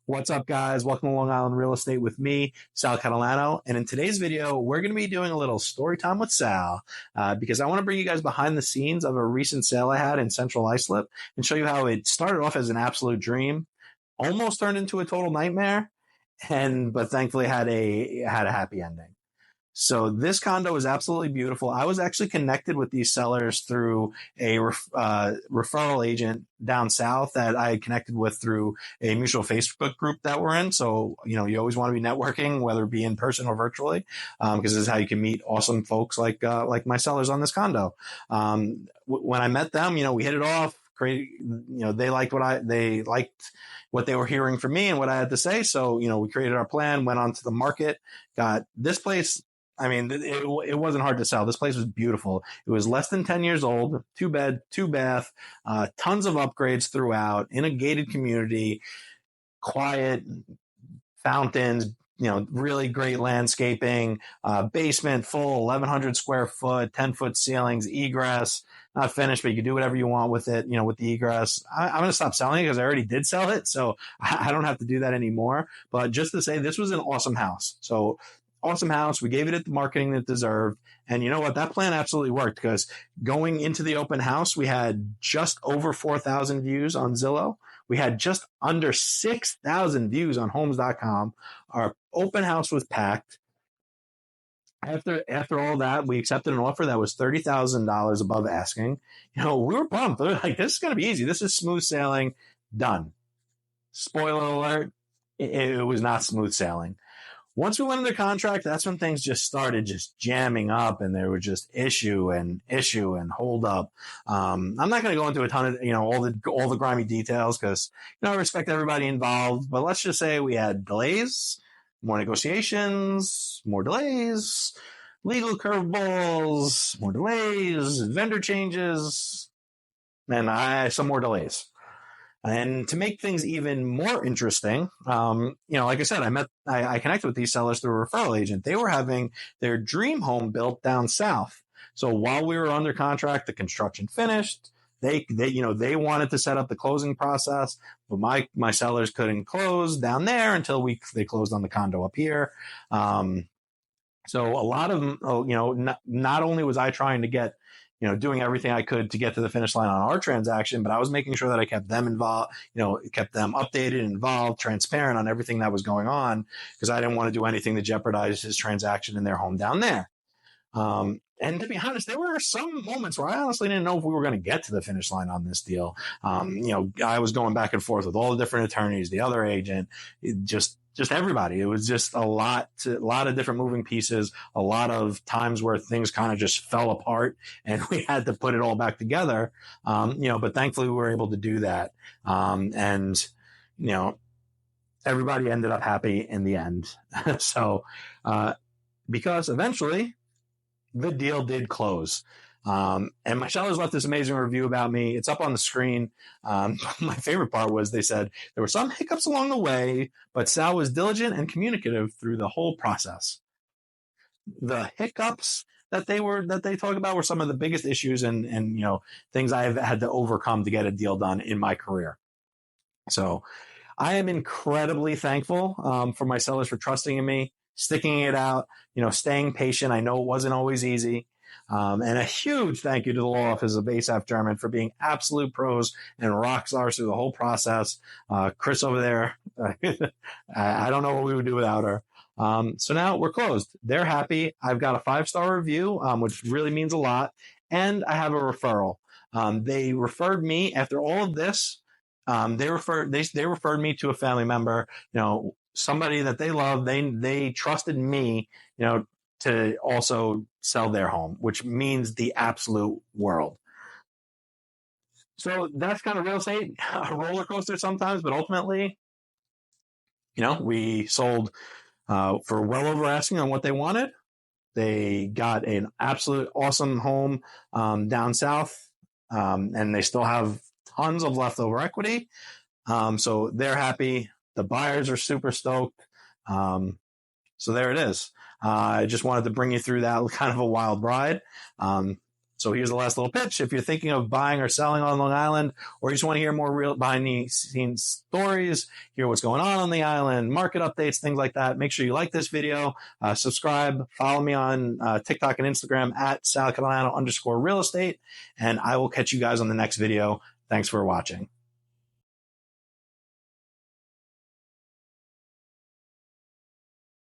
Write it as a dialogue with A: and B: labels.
A: What's up, guys? Welcome to Long Island Real Estate with me, Sal Catalano. And in today's video, we're going to be doing a little story time with Sal because I want to bring you guys behind the scenes of a recent sale I had in Central Islip and show you how it started off as an absolute dream, almost turned into a total nightmare, but thankfully had a happy ending. So this condo is absolutely beautiful. I was actually connected with these sellers through a referral agent down south that I connected with through a mutual Facebook group that we're in. So, you always want to be networking, whether it be in person or virtually, because this is how you can meet awesome folks like my sellers on this condo. When I met them, we hit it off. Great, they liked what they were hearing from me and what I had to say. So, we created our plan, went onto the market, got this place. I mean, it wasn't hard to sell. This place was beautiful. It was less than 10 years old, 2-bed, 2-bath, tons of upgrades throughout, in a gated community, quiet, fountains, really great landscaping, basement full, 1,100 square foot, 10-foot ceilings, egress, not finished, but you can do whatever you want with it, with the egress. I'm going to stop selling it because I already did sell it, so I don't have to do that anymore. But just to say, this was an awesome house. So awesome house. We gave it the marketing it deserved. And you know what? That plan absolutely worked because going into the open house, we had just over 4,000 views on Zillow. We had just under 6,000 views on homes.com. Our open house was packed. After all that, we accepted an offer that was $30,000 above asking. We were pumped. We were like, this is going to be easy. This is smooth sailing. Done. Spoiler alert. It was not smooth sailing. Once we went under contract, that's when things just started just jamming up, and there were just issue and hold up. I'm not going to go into a ton of, all the grimy details because, I respect everybody involved, but let's just say we had delays, more negotiations, more delays, legal curveballs, more delays, vendor changes, and some more delays. And to make things even more interesting, like I said, I connected with these sellers through a referral agent. They were having their dream home built down south. So while we were under contract, the construction finished. They wanted to set up the closing process, but my sellers couldn't close down there until they closed on the condo up here. So a lot of them, not only was I trying to get, doing everything I could to get to the finish line on our transaction, but I was making sure that I kept them involved, kept them updated, involved, transparent on everything that was going on, because I didn't want to do anything to jeopardize his transaction in their home down there. And to be honest, there were some moments where I honestly didn't know if we were going to get to the finish line on this deal. I was going back and forth with all the different attorneys, the other agent, just everybody. It was just a lot of different moving pieces, a lot of times where things kind of just fell apart and we had to put it all back together. But thankfully we were able to do that. Everybody ended up happy in the end. So, because eventually the deal did close. And my sellers left this amazing review about me. It's up on the screen. My favorite part was they said there were some hiccups along the way, but Sal was diligent and communicative through the whole process. The hiccups that they talk about were some of the biggest issues and things I've had to overcome to get a deal done in my career. So I am incredibly thankful for my sellers for trusting in me, sticking it out, staying patient. I know it wasn't always easy. And a huge thank you to the law office of ASAP German for being absolute pros and rock stars through the whole process. Chris over there, I don't know what we would do without her. So now we're closed. They're happy. I've got a 5-star review, which really means a lot. And I have a referral. They referred me after all of this. They referred me to a family member, somebody that they love. They trusted me, to also sell their home, which means the absolute world. So that's kind of real estate, a roller coaster sometimes, but ultimately, we sold for well over asking on what they wanted. They got an absolute awesome home down south, and they still have tons of leftover equity. So they're happy. The buyers are super stoked. So there it is. I just wanted to bring you through that kind of a wild ride. So here's the last little pitch. If you're thinking of buying or selling on Long Island, or you just want to hear more real behind the scenes stories, hear what's going on the island, market updates, things like that, make sure you like this video, subscribe, follow me on TikTok and Instagram at Catalano _real estate, and I will catch you guys on the next video. Thanks for watching.